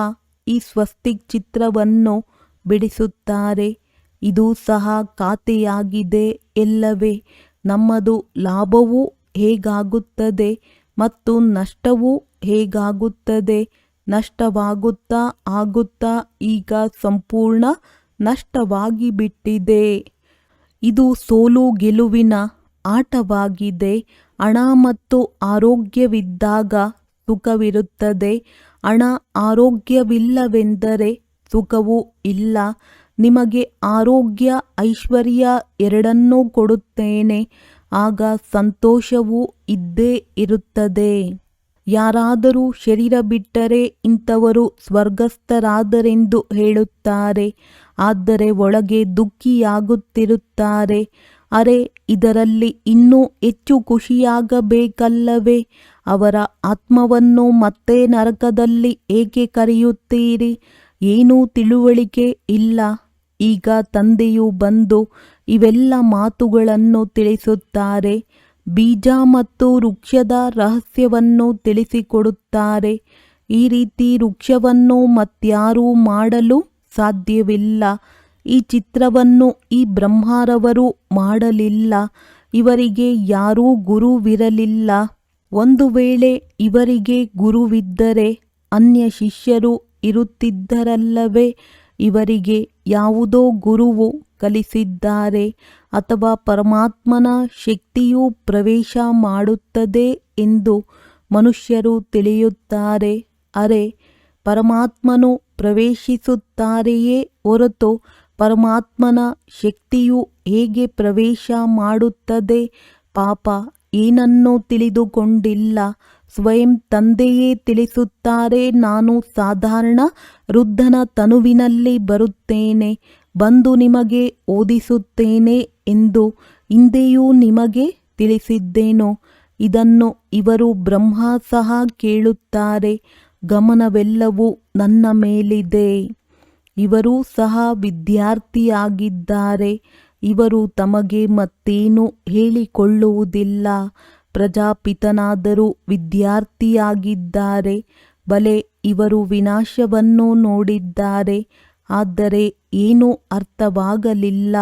ಈ ಸ್ವಸ್ತಿಕ್ ಚಿತ್ರವನ್ನು ಬಿಡಿಸುತ್ತಾರೆ. ಇದು ಸಹ ಖಾತೆಯಾಗಿದೆ ಎಲ್ಲವೇ? ನಮ್ಮದು ಲಾಭವೂ ಹೇಗಾಗುತ್ತದೆ ಮತ್ತು ನಷ್ಟವೂ ಹೇಗಾಗುತ್ತದೆ? ನಷ್ಟವಾಗುತ್ತಾ ಆಗುತ್ತಾ ಈಗ ಸಂಪೂರ್ಣ ನಷ್ಟವಾಗಿಬಿಟ್ಟಿದೆ. ಇದು ಸೋಲು ಗೆಲುವಿನ ಆಟವಾಗಿದೆ. ಹಣ ಮತ್ತು ಆರೋಗ್ಯವಿದ್ದಾಗ ಸುಖವಿರುತ್ತದೆ. ಹಣ ಆರೋಗ್ಯವಿಲ್ಲವೆಂದರೆ ಸುಖವೂ ಇಲ್ಲ. ನಿಮಗೆ ಆರೋಗ್ಯ ಐಶ್ವರ್ಯ ಎರಡನ್ನೂ ಕೊಡುತ್ತೇನೆ, ಆಗ ಸಂತೋಷವೂ ಇದ್ದೇ ಇರುತ್ತದೆ. ಯಾರಾದರೂ ಶರೀರ ಬಿಟ್ಟರೆ ಇಂಥವರು ಸ್ವರ್ಗಸ್ಥರಾದರೆಂದು ಹೇಳುತ್ತಾರೆ. ಆದರೆ ಒಳಗೆ ದುಃಖಿಯಾಗುತ್ತಿರುತ್ತಾರೆ. ಅರೆ, ಇದರಲ್ಲಿ ಇನ್ನೂ ಹೆಚ್ಚು ಖುಷಿಯಾಗಬೇಕಲ್ಲವೇ? ಅವರ ಆತ್ಮವನ್ನು ಮತ್ತೆ ನರಕದಲ್ಲಿ ಏಕೆ ಕರೆಯುತ್ತೀರಿ? ಏನೂ ತಿಳುವಳಿಕೆ ಇಲ್ಲ. ಈಗ ತಂದೆಯು ಬಂದು ಇವೆಲ್ಲ ಮಾತುಗಳನ್ನು ತಿಳಿಸುತ್ತಾರೆ. ಬೀಜ ಮತ್ತು ವೃಕ್ಷದ ರಹಸ್ಯವನ್ನು ತಿಳಿಸಿಕೊಡುತ್ತಾರೆ. ಈ ರೀತಿ ವೃಕ್ಷವನ್ನು ಮತ್ಯಾರೂ ಮಾಡಲು ಸಾಧ್ಯವಿಲ್ಲ. ಈ ಚಿತ್ರವನ್ನು ಈ ಬ್ರಹ್ಮರವರು ಮಾಡಲಿಲ್ಲ. ಇವರಿಗೆ ಯಾರೂ ಗುರುವಿರಲಿಲ್ಲ. ಒಂದು ವೇಳೆ ಇವರಿಗೆ ಗುರುವಿದ್ದರೆ ಅನ್ಯ ಶಿಷ್ಯರು ಇರುತ್ತಿದ್ದರಲ್ಲವೇ? ಇವರಿಗೆ ಯಾವುದೋ ಗುರುವು ಕಲಿಸಿದ್ದಾರೆ ಅಥವಾ ಪರಮಾತ್ಮನ ಶಕ್ತಿಯು ಪ್ರವೇಶ ಮಾಡುತ್ತದೆ ಎಂದು ಮನುಷ್ಯರು ತಿಳಿಯುತ್ತಾರೆ. ಅರೆ, ಪರಮಾತ್ಮನು ಪ್ರವೇಶಿಸುತ್ತಾರೆಯೇ ಹೊರತು ಪರಮಾತ್ಮನ ಶಕ್ತಿಯು ಹೇಗೆ ಪ್ರವೇಶ ಮಾಡುತ್ತದೆ? ಪಾಪ, ಏನನ್ನೂ ತಿಳಿದುಕೊಂಡಿಲ್ಲ. ಸ್ವಯಂ ತಂದೆಯೇ ತಿಳಿಸುತ್ತಾರೆ, ನಾನು ಸಾಧಾರಣ ವೃದ್ಧನ ತನುವಿನಲ್ಲಿ ಬರುತ್ತೇನೆ, ಬಂದು ನಿಮಗೆ ಓದಿಸುತ್ತೇನೆ ಎಂದು ಹಿಂದೆಯೂ ನಿಮಗೆ ತಿಳಿಸಿದ್ದೇನೋ? ಇದನ್ನು ಇವರು ಬ್ರಹ್ಮ ಸಹ ಕೇಳುತ್ತಾರೆ. ಗಮನವೆಲ್ಲವೂ ನನ್ನ ಮೇಲಿದೆ. ಇವರೂ ಸಹ ವಿದ್ಯಾರ್ಥಿಯಾಗಿದ್ದಾರೆ. ಇವರು ತಮಗೆ ಮತ್ತೇನು ಹೇಳಿಕೊಳ್ಳುವುದಿಲ್ಲ. ಪ್ರಜಾಪಿತನಾದರೂ ವಿದ್ಯಾರ್ಥಿಯಾಗಿದ್ದಾರೆ. ಬಲೆ, ಇವರು ವಿನಾಶವನ್ನು ನೋಡಿದ್ದಾರೆ. ಆದರೆ ಏನೂ ಅರ್ಥವಾಗಲಿಲ್ಲ.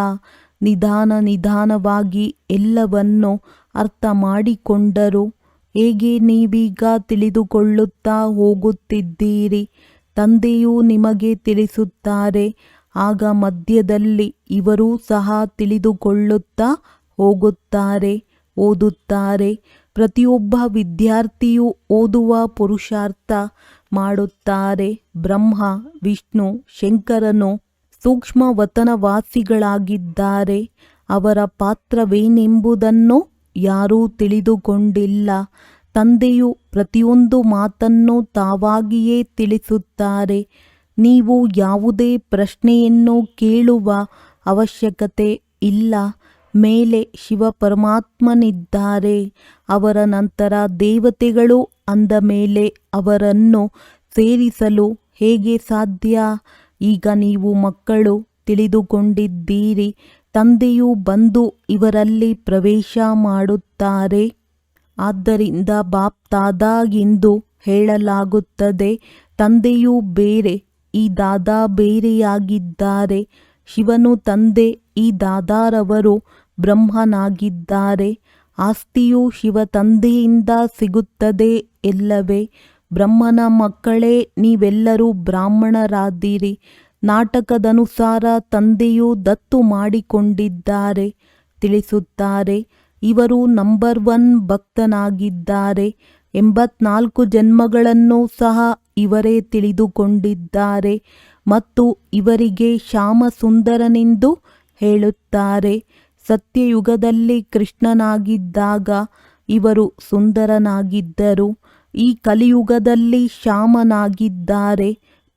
ನಿಧಾನವಾಗಿ ಎಲ್ಲವನ್ನೂ ಅರ್ಥ ಮಾಡಿಕೊಂಡರು. ಹೇಗೆ ನೀವೀಗ ತಿಳಿದುಕೊಳ್ಳುತ್ತಾ ಹೋಗುತ್ತಿದ್ದೀರಿ. ತಂದೆಯು ನಿಮಗೆ ತಿಳಿಸುತ್ತಾರೆ. ಆಗ ಮಧ್ಯದಲ್ಲಿ ಇವರೂ ಸಹ ತಿಳಿದುಕೊಳ್ಳುತ್ತಾ ಹೋಗುತ್ತಾರೆ, ಓದುತ್ತಾರೆ. ಪ್ರತಿಯೊಬ್ಬ ವಿದ್ಯಾರ್ಥಿಯು ಓದುವ ಪುರುಷಾರ್ಥ ಮಾಡುತ್ತಾರೆ. ಬ್ರಹ್ಮ, ವಿಷ್ಣು, ಶಂಕರನು ಸೂಕ್ಷ್ಮವತನವಾಸಿಗಳಾಗಿದ್ದಾರೆ. ಅವರ ಪಾತ್ರವೇನೆಂಬುದನ್ನು ಯಾರೂ ತಿಳಿದುಕೊಂಡಿಲ್ಲ. ತಂದೆಯು ಪ್ರತಿಯೊಂದು ಮಾತನ್ನು ತಾವಾಗಿಯೇ ತಿಳಿಸುತ್ತಾರೆ. ನೀವು ಯಾವುದೇ ಪ್ರಶ್ನೆಯನ್ನು ಕೇಳುವ ಅವಶ್ಯಕತೆ ಇಲ್ಲ. ಮೇಲೆ ಶಿವ ಪರಮಾತ್ಮನಿದ್ದಾರೆ. ಅವರ ನಂತರ ದೇವತೆಗಳು ಅಂದ ಮೇಲೆ ಅವರನ್ನು ಸೇರಿಸಲು ಹೇಗೆ ಸಾಧ್ಯ? ಈಗ ನೀವು ಮಕ್ಕಳು ತಿಳಿದುಕೊಂಡಿದ್ದೀರಿ. ತಂದೆಯು ಬಂದು ಇವರಲ್ಲಿ ಪ್ರವೇಶ ಮಾಡುತ್ತಾರೆ. ಆದ್ದರಿಂದ ಬಾಪ್ ದಾದಾ ಎಂದು ಹೇಳಲಾಗುತ್ತದೆ. ತಂದೆಯು ಬೇರೆ, ಈ ದಾದಾ ಬೇರೆಯಾಗಿದ್ದಾರೆ. ಶಿವನು ತಂದೆ, ಈ ದಾದಾರವರು ಬ್ರಹ್ಮನಾಗಿದ್ದಾರೆ. ಆಸ್ತಿಯು ಶಿವ ತಂದೆಯಿಂದ ಸಿಗುತ್ತದೆ ಎಲ್ಲವೇ? ಬ್ರಹ್ಮನ ಮಕ್ಕಳೇ ನೀವೆಲ್ಲರೂ ಬ್ರಾಹ್ಮಣರಾದಿರಿ. ನಾಟಕದನುಸಾರ ತಂದೆಯು ದತ್ತು ಮಾಡಿಕೊಂಡಿದ್ದಾರೆ. ತಿಳಿಸುತ್ತಾರೆ, ಇವರು ನಂಬರ್ 1 ಭಕ್ತನಾಗಿದ್ದಾರೆ. 84 ಜನ್ಮಗಳನ್ನು ಸಹ ಇವರೇ ತಿಳಿದುಕೊಂಡಿದ್ದಾರೆ ಮತ್ತು ಇವರಿಗೆ ಶ್ಯಾಮ ಸುಂದರನೆಂದು ಹೇಳುತ್ತಾರೆ. ಸತ್ಯಯುಗದಲ್ಲಿ ಕೃಷ್ಣನಾಗಿದ್ದಾಗ ಇವರು ಸುಂದರನಾಗಿದ್ದರು. ಈ ಕಲಿಯುಗದಲ್ಲಿ ಶ್ಯಾಮನಾಗಿದ್ದಾರೆ.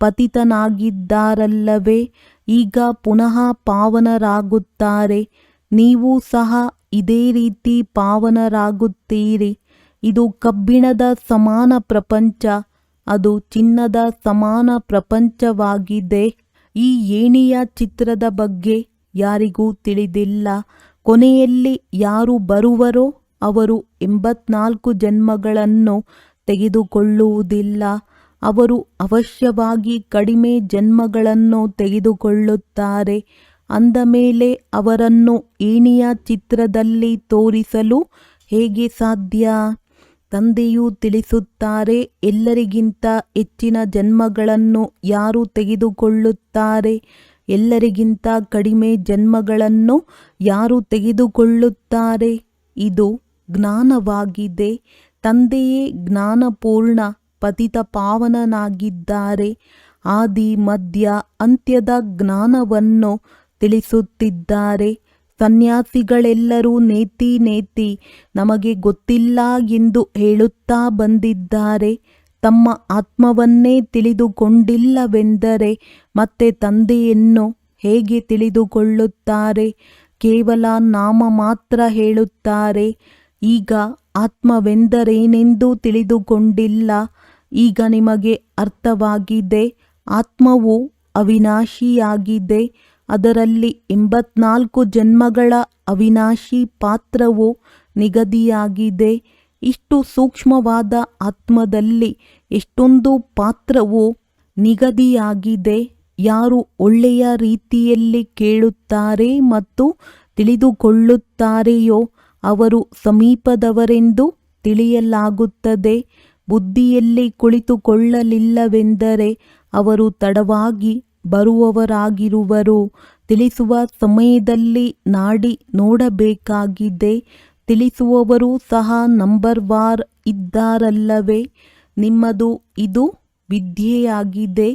ಪತಿತನಾಗಿದ್ದಾರಲ್ಲವೇ, ಈಗ ಪುನಃ ಪಾವನರಾಗುತ್ತಾರೆ. ನೀವು ಸಹ ಇದೇ ರೀತಿ ಪಾವನರಾಗುತ್ತೀರಿ. ಇದು ಕಬ್ಬಿಣದ ಸಮಾನ ಪ್ರಪಂಚ, ಅದು ಚಿನ್ನದ ಸಮಾನ ಪ್ರಪಂಚವಾಗಿದೆ. ಈ ಏಣಿಯ ಚಿತ್ರದ ಬಗ್ಗೆ ಯಾರಿಗೂ ತಿಳಿದಿಲ್ಲ. ಕೊನೆಯಲ್ಲಿ ಯಾರು ಬರುವರೋ ಅವರು 84 ಜನ್ಮಗಳನ್ನು ತೆಗೆದುಕೊಳ್ಳುವುದಿಲ್ಲ. ಅವರು ಅವಶ್ಯವಾಗಿ ಕಡಿಮೆ ಜನ್ಮಗಳನ್ನು ತೆಗೆದುಕೊಳ್ಳುತ್ತಾರೆ. ಅಂದ ಮೇಲೆ ಅವರನ್ನು ಏಣಿಯ ಚಿತ್ರದಲ್ಲಿ ತೋರಿಸಲು ಹೇಗೆ ಸಾಧ್ಯ? ತಂದೆಯು ತಿಳಿಸುತ್ತಾರೆ, ಎಲ್ಲರಿಗಿಂತ ಹೆಚ್ಚಿನ ಜನ್ಮಗಳನ್ನು ಯಾರು ತೆಗೆದುಕೊಳ್ಳುತ್ತಾರೆ, ಎಲ್ಲರಿಗಿಂತ ಕಡಿಮೆ ಜನ್ಮಗಳನ್ನು ಯಾರು ತೆಗೆದುಕೊಳ್ಳುತ್ತಾರೆ. ಇದು ಜ್ಞಾನವಾಗಿದೆ. ತಂದೆಯೇ ಜ್ಞಾನಪೂರ್ಣ ಪತಿತ ಪಾವನನಾಗಿದ್ದಾರೆ. ಆದಿ ಮಧ್ಯ ಅಂತ್ಯದ ಜ್ಞಾನವನ್ನು ತಿಳಿಸುತ್ತಿದ್ದಾರೆ. ಸನ್ಯಾಸಿಗಳೆಲ್ಲರೂ ನೇತಿ ನೇತಿ ನಮಗೆ ಗೊತ್ತಿಲ್ಲ ಎಂದು ಹೇಳುತ್ತಾ ಬಂದಿದ್ದಾರೆ. ತಮ್ಮ ಆತ್ಮವನ್ನೇ ತಿಳಿದುಕೊಂಡಿಲ್ಲವೆಂದರೆ ಮತ್ತೆ ತಂದೆಯನ್ನು ಹೇಗೆ ತಿಳಿದುಕೊಳ್ಳುತ್ತಾರೆ? ಕೇವಲ ನಾಮ ಮಾತ್ರ ಹೇಳುತ್ತಾರೆ. ಈಗ ಆತ್ಮವೆಂದರೇನೆಂದು ತಿಳಿದುಕೊಂಡಿಲ್ಲ. ಈಗ ನಿಮಗೆ ಅರ್ಥವಾಗಿದೆ. ಆತ್ಮವು ಅವಿನಾಶಿಯಾಗಿದೆ. ಅದರಲ್ಲಿ 84 ಜನ್ಮಗಳ ಅವಿನಾಶಿ ಪಾತ್ರವು ನಿಗದಿಯಾಗಿದೆ. ಇಷ್ಟು ಸೂಕ್ಷ್ಮವಾದ ಆತ್ಮದಲ್ಲಿ ಎಷ್ಟೊಂದು ಪಾತ್ರವು ನಿಗದಿಯಾಗಿದೆ. ಯಾರು ಒಳ್ಳೆಯ ರೀತಿಯಲ್ಲಿ ಕೇಳುತ್ತಾರೆ ಮತ್ತು ತಿಳಿದುಕೊಳ್ಳುತ್ತಾರೆಯೋ ಅವರು ಸಮೀಪದವರೆಂದು ತಿಳಿಯಲಾಗುತ್ತದೆ. ಬುದ್ಧಿಯಲ್ಲಿ ಕುಳಿತುಕೊಳ್ಳಲಿಲ್ಲವೆಂದರೆ ಅವರು ತಡವಾಗಿ ಬರುವವರಾಗಿರುವರು. ತಿಳಿಸುವ ಸಮಯದಲ್ಲಿ ನಾಡಿ ನೋಡಬೇಕಾಗಿದೆ. ತಿಳಿಸುವವರು ಸಹ ನಂಬರ್ವಾರ್ ಇದ್ದಾರಲ್ಲವೇ? ನಿಮ್ಮದು ಇದು ವಿದ್ಯೆಯಾಗಿದೆ.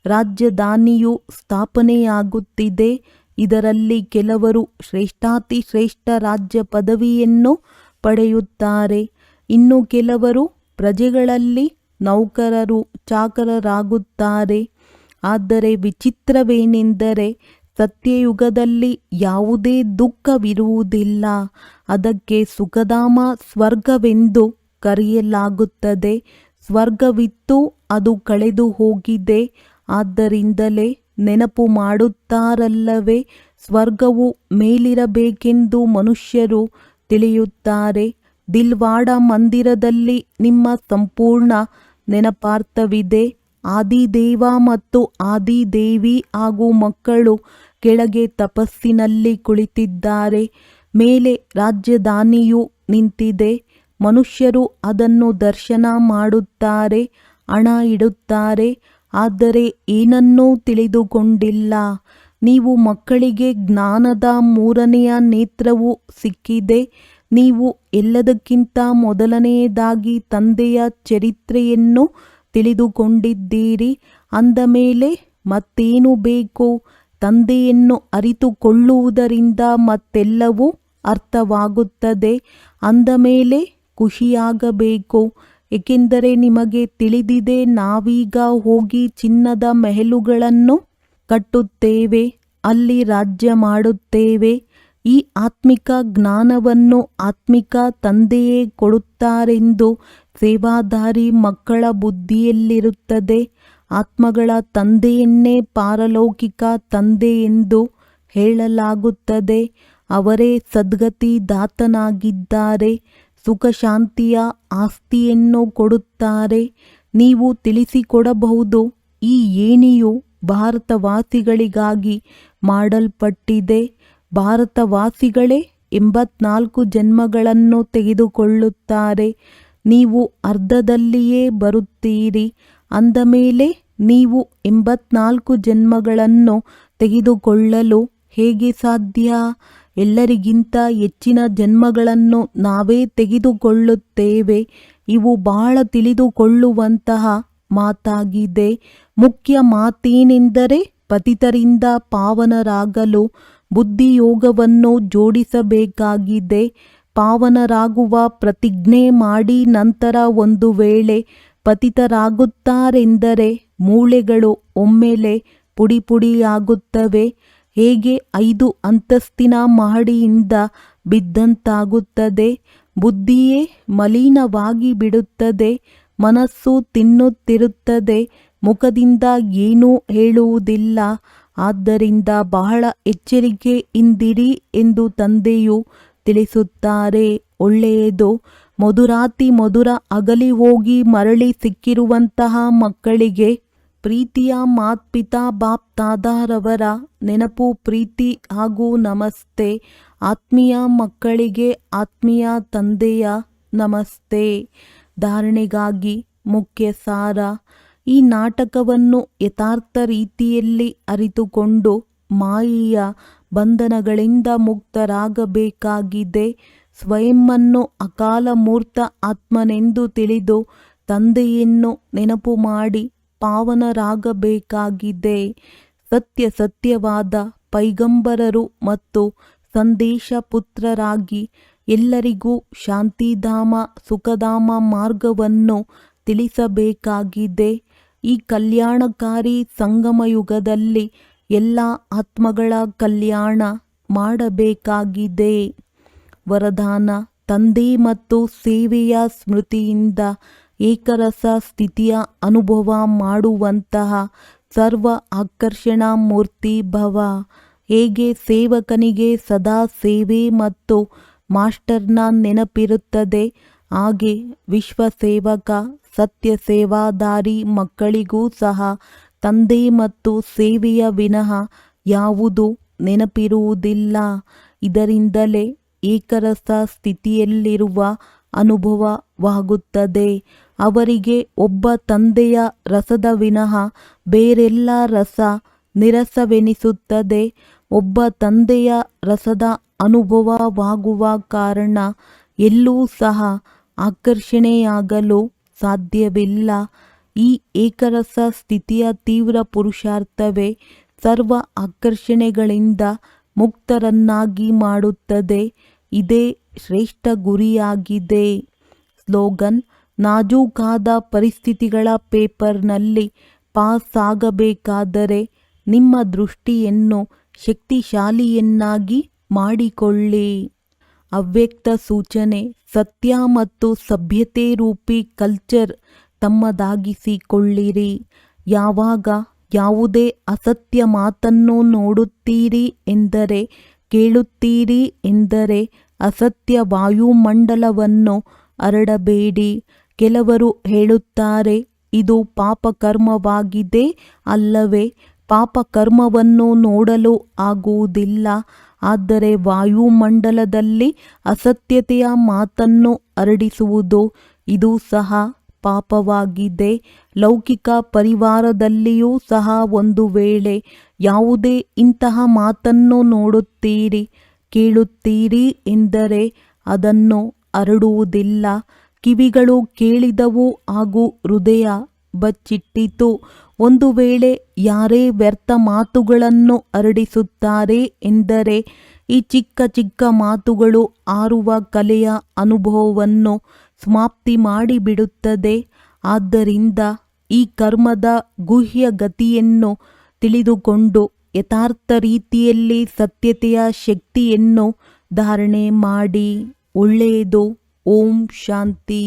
ರಾಜಧಾನಿಯು ಸ್ಥಾಪನೆಯಾಗುತ್ತಿದೆ. ಇದರಲ್ಲಿ ಕೆಲವರು ಶ್ರೇಷ್ಠಾತಿ ಶ್ರೇಷ್ಠ ರಾಜ್ಯ ಪದವಿಯನ್ನು ಪಡೆಯುತ್ತಾರೆ. ಇನ್ನು ಕೆಲವರು ಪ್ರಜೆಗಳಲ್ಲಿ ನೌಕರರು ಚಾಕರರಾಗುತ್ತಾರೆ. ಆದರೆ ವಿಚಿತ್ರವೇನೆಂದರೆ ಸತ್ಯಯುಗದಲ್ಲಿ ಯಾವುದೇ ದುಃಖವಿರುವುದಿಲ್ಲ. ಅದಕ್ಕೆ ಸುಖಧಾಮ ಸ್ವರ್ಗವೆಂದು ಕರೆಯಲಾಗುತ್ತದೆ. ಸ್ವರ್ಗವಿತ್ತು ಅದು ಕಳೆದು ಹೋಗಿದೆ. ಆದ್ದರಿಂದಲೇ ನೆನಪು ಮಾಡುತ್ತಾರಲ್ಲವೇ? ಸ್ವರ್ಗವು ಮೇಲಿರಬೇಕೆಂದು ಮನುಷ್ಯರು ತಿಳಿಯುತ್ತಾರೆ. ದಿಲ್ವಾಡ ಮಂದಿರದಲ್ಲಿ ನಿಮ್ಮ ಸಂಪೂರ್ಣ ನೆನಪಾರ್ಥವಿದೆ. ಆದಿದೇವ ಮತ್ತು ಆದಿದೇವಿ ಹಾಗೂ ಮಕ್ಕಳು ಕೆಳಗೆ ತಪಸ್ಸಿನಲ್ಲಿ ಕುಳಿತಿದ್ದಾರೆ. ಮೇಲೆ ರಾಜಧಾನಿಯು ನಿಂತಿದೆ. ಮನುಷ್ಯರು ಅದನ್ನು ದರ್ಶನ ಮಾಡುತ್ತಾರೆ, ಹಣ ಇಡುತ್ತಾರೆ, ಆದರೆ ಏನನ್ನೂ ತಿಳಿದುಕೊಂಡಿಲ್ಲ. ನೀವು ಮಕ್ಕಳಿಗೆ ಜ್ಞಾನದ 3ನೆಯ ನೇತ್ರವು ಸಿಕ್ಕಿದೆ. ನೀವು ಎಲ್ಲದಕ್ಕಿಂತ ಮೊದಲನೆಯದಾಗಿ ತಂದೆಯ ಚರಿತ್ರೆಯನ್ನು ತಿಳಿದುಕೊಂಡಿದ್ದೀರಿ. ಅಂದ ಮೇಲೆ ಮತ್ತೇನು ಬೇಕು? ತಂದೆಯನ್ನು ಅರಿತುಕೊಳ್ಳುವುದರಿಂದ ಮತ್ತೆಲ್ಲವೂ ಅರ್ಥವಾಗುತ್ತದೆ. ಅಂದ ಮೇಲೆ ಖುಷಿಯಾಗಬೇಕು. ಏಕೆಂದರೆ ನಿಮಗೆ ತಿಳಿದಿದೆ, ನಾವೀಗ ಹೋಗಿ ಚಿನ್ನದ ಮೆಹಲುಗಳನ್ನು ಕಟ್ಟುತ್ತೇವೆ, ಅಲ್ಲಿ ರಾಜ್ಯ ಮಾಡುತ್ತೇವೆ. ಈ ಆತ್ಮಿಕ ಜ್ಞಾನವನ್ನು ಆತ್ಮಿಕ ತಂದೆಯೇ ಕೊಡುತ್ತಾರೆಂದು ಸೇವಾದಾರಿ ಮಕ್ಕಳ ಬುದ್ಧಿಯಲ್ಲಿರುತ್ತದೆ. ಆತ್ಮಗಳ ತಂದೆಯನ್ನೇ ಪಾರಲೌಕಿಕ ತಂದೆ ಎಂದು ಹೇಳಲಾಗುತ್ತದೆ. ಅವರೇ ಸದ್ಗತಿ ದಾತನಾಗಿದ್ದಾರೆ. ಸುಖ ಶಾಂತಿಯ ಆಸ್ತಿಯನ್ನು ಕೊಡುತ್ತಾರೆ. ನೀವು ತಿಳಿಸಿಕೊಡಬಹುದು, ಈ ಏಣಿಯು ಭಾರತವಾಸಿಗಳಿಗಾಗಿ ಮಾಡಲ್ಪಟ್ಟಿದೆ. ಭಾರತವಾಸಿಗಳೇ 84 ಜನ್ಮಗಳನ್ನು ತೆಗೆದುಕೊಳ್ಳುತ್ತಾರೆ. ನೀವು ಅರ್ಧದಲ್ಲಿಯೇ ಬರುತ್ತೀರಿ. ಅಂದ ಮೇಲೆ ನೀವು 84 ಜನ್ಮಗಳನ್ನು ತೆಗೆದುಕೊಳ್ಳಲು ಹೇಗೆ ಸಾಧ್ಯ? ಎಲ್ಲರಿಗಿಂತ ಹೆಚ್ಚಿನ ಜನ್ಮಗಳನ್ನು ನಾವೇ ತೆಗೆದುಕೊಳ್ಳುತ್ತೇವೆ. ಇವು ಬಹಳ ತಿಳಿದುಕೊಳ್ಳುವಂತಹ ಮಾತಾಗಿದೆ. ಮುಖ್ಯ ಮಾತೇನೆಂದರೆ ಪತಿತರಿಂದ ಪಾವನರಾಗಲು ಬುದ್ಧಿಯೋಗವನ್ನು ಜೋಡಿಸಬೇಕಾಗಿದೆ. ಪಾವನರಾಗುವ ಪ್ರತಿಜ್ಞೆ ಮಾಡಿ ನಂತರ ಒಂದು ವೇಳೆ ಪತಿತರಾಗುತ್ತಾರೆಂದರೆ ಮೂಳೆಗಳು ಒಮ್ಮೆಲೆ ಪುಡಿ ಪುಡಿಯಾಗುತ್ತವೆ. ಹೇಗೆ 5 ಅಂತಸ್ತಿನ ಮಹಡಿಯಿಂದ ಬಿದ್ದಂತಾಗುತ್ತದೆ. ಬುದ್ಧಿಯೇ ಮಲಿನವಾಗಿ ಬಿಡುತ್ತದೆ. ಮನಸ್ಸು ತಿನ್ನುತ್ತಿರುತ್ತದೆ. ಮುಖದಿಂದ ಏನೂ ಹೇಳುವುದಿಲ್ಲ. ಆದ್ದರಿಂದ ಬಹಳ ಎಚ್ಚರಿಕೆಯಿಂದಿರಿ ಎಂದು ತಂದೆಯು ತಿಳಿಸುತ್ತಾರೆ. ಒಳ್ಳೆಯದು. ಮಧುರಾತಿ ಮಧುರ ಅಗಲಿ ಹೋಗಿ ಮರಳಿ ಸಿಕ್ಕಿರುವಂತಹ ಮಕ್ಕಳಿಗೆ ಪ್ರೀತಿಯ ಮಾತ್ಪಿತಾ ಬಾಪ್ ತಾದಾರವರ ನೆನಪು, ಪ್ರೀತಿ ಹಾಗೂ ನಮಸ್ತೆ. ಆತ್ಮೀಯ ಮಕ್ಕಳಿಗೆ ಆತ್ಮೀಯ ತಂದೆಯ ನಮಸ್ತೆ. ಧಾರಣೆಗಾಗಿ ಮುಖ್ಯ ಸಾರ. ಈ ನಾಟಕವನ್ನು ಯಥಾರ್ಥ ರೀತಿಯಲ್ಲಿ ಅರಿತುಕೊಂಡು ಮಾಯೆಯ ಬಂಧನಗಳಿಂದ ಮುಕ್ತರಾಗಬೇಕಾಗಿದೆ. ಸ್ವಯಂವನ್ನು ಅಕಾಲ ಮೂರ್ತ ಆತ್ಮನೆಂದು ತಿಳಿದು ತಂದೆಯನ್ನು ನೆನಪು ಮಾಡಿ ಪಾವನರಾಗಬೇಕಾಗಿದೆ. ಸತ್ಯವಾದ ಪೈಗಂಬರರು ಮತ್ತು ಸಂದೇಶ ಪುತ್ರರಾಗಿ ಎಲ್ಲರಿಗೂ ಶಾಂತಿಧಾಮ ಸುಖಧಾಮ ಮಾರ್ಗವನ್ನು ತಿಳಿಸಬೇಕಾಗಿದೆ. ಈ ಕಲ್ಯಾಣಕಾರಿ ಸಂಗಮಯುಗದಲ್ಲಿ ಎಲ್ಲ ಆತ್ಮಗಳ ಕಲ್ಯಾಣ ಮಾಡಬೇಕಾಗಿದೆ. ವರದಾನ. ತಂದೆ ಮತ್ತು ಸೇವೆಯ ಸ್ಮೃತಿಯಿಂದ ಏಕರಸ ಸ್ಥಿತಿಯ ಅನುಭವ ಮಾಡುವಂತಹ ಸರ್ವ ಆಕರ್ಷಣಾ ಮೂರ್ತಿ ಭವ. ಹೇಗೆ ಸೇವಕನಿಗೆ ಸದಾ ಸೇವೆ ಮತ್ತು ಮಾಸ್ಟರ್ನ ನೆನಪಿರುತ್ತದೆ, ಹಾಗೆ ವಿಶ್ವ ಸೇವಕ ಸತ್ಯ ಸೇವಾದಾರಿ ಮಕ್ಕಳಿಗೂ ಸಹ ತಂದೆ ಮತ್ತು ಸೇವೆಯ ವಿನಃ ಯಾವುದೂ ನೆನಪಿರುವುದಿಲ್ಲ. ಇದರಿಂದಲೇ ಏಕರಸ ಸ್ಥಿತಿಯಲ್ಲಿರುವ ಅನುಭವವಾಗುತ್ತದೆ. ಅವರಿಗೆ ಒಬ್ಬ ತಂದೆಯ ರಸದ ವಿನಃ ಬೇರೆಲ್ಲ ರಸ ನಿರಸವೆನಿಸುತ್ತದೆ. ಒಬ್ಬ ತಂದೆಯ ರಸದ ಅನುಭವವಾಗುವ ಕಾರಣ ಎಲ್ಲೂ ಸಹ ಆಕರ್ಷಣೆಯಾಗಲು ಸಾಧ್ಯವಿಲ್ಲ. ಈ ಏಕರಸ ಸ್ಥಿತಿಯ ತೀವ್ರ ಪುರುಷಾರ್ಥವೇ ಸರ್ವ ಆಕರ್ಷಣೆಗಳಿಂದ ಮುಕ್ತರನ್ನಾಗಿ ಮಾಡುತ್ತದೆ. ಇದೇ ಶ್ರೇಷ್ಠ ಗುರಿಯಾಗಿದೆ. ಸ್ಲೋಗನ್. ನಾಜೂಕಾದ ಪರಿಸ್ಥಿತಿಗಳ ಪೇಪರ್ನಲ್ಲಿ ಪಾಸ್ ಆಗಬೇಕಾದರೆ ನಿಮ್ಮ ದೃಷ್ಟಿಯನ್ನು ಶಕ್ತಿಶಾಲಿಯನ್ನಾಗಿ ಮಾಡಿಕೊಳ್ಳಿ. ಅವ್ಯಕ್ತ ಸೂಚನೆ. ಸತ್ಯ ಮತ್ತು ಸಭ್ಯತೆ ರೂಪಿ ಕಲ್ಚರ್ ತಮ್ಮದಾಗಿಸಿಕೊಳ್ಳಿರಿ. ಯಾವಾಗ ಯಾವುದೇ ಅಸತ್ಯ ಮಾತನ್ನು ನೋಡುತ್ತೀರಿ ಎಂದರೆ, ಕೇಳುತ್ತೀರಿ ಎಂದರೆ ಅಸತ್ಯ ವಾಯುಮಂಡಲವನ್ನು ಹರಡಬೇಡಿ. ಕೆಲವರು ಹೇಳುತ್ತಾರೆ, ಇದು ಪಾಪಕರ್ಮವಾಗಿದೆ ಅಲ್ಲವೇ? ಪಾಪಕರ್ಮವನ್ನು ನೋಡಲು ಆಗುವುದಿಲ್ಲ. ಆದರೆ ವಾಯುಮಂಡಲದಲ್ಲಿ ಅಸತ್ಯತೆಯ ಮಾತನ್ನು ಹರಡಿಸುವುದು ಇದು ಸಹ ಪಾಪವಾಗಿದೆ. ಲೌಕಿಕ ಪರಿವಾರದಲ್ಲಿಯೂ ಸಹ ಒಂದು ವೇಳೆ ಯಾವುದೇ ಇಂತಹ ಮಾತನ್ನು ನೋಡುತ್ತೀರಿ, ಕೇಳುತ್ತೀರಿ ಎಂದರೆ ಅದನ್ನು ಹರಡುವುದಿಲ್ಲ. ಕಿವಿಗಳು ಕೇಳಿದವು ಹಾಗೂ ಹೃದಯ ಬಚ್ಚಿಟ್ಟಿತು. ಒಂದು ವೇಳೆ ಯಾರೇ ವ್ಯರ್ಥ ಮಾತುಗಳನ್ನು ಹರಡಿಸುತ್ತಾರೆ ಎಂದರೆ ಈ ಚಿಕ್ಕ ಚಿಕ್ಕ ಮಾತುಗಳು ಆರುವ ಕಲೆಯ ಅನುಭವವನ್ನು ಸಮಾಪ್ತಿ ಮಾಡಿಬಿಡುತ್ತದೆ. ಆದ್ದರಿಂದ ಈ ಕರ್ಮದ ಗುಹ್ಯ ಗತಿಯನ್ನು ತಿಳಿದುಕೊಂಡು ಯಥಾರ್ಥ ರೀತಿಯಲ್ಲಿ ಸತ್ಯತೆಯ ಶಕ್ತಿಯನ್ನು ಧಾರಣೆ ಮಾಡಿ. ಒಳ್ಳೆಯದು. ಓಂ ಶಾಂತಿ.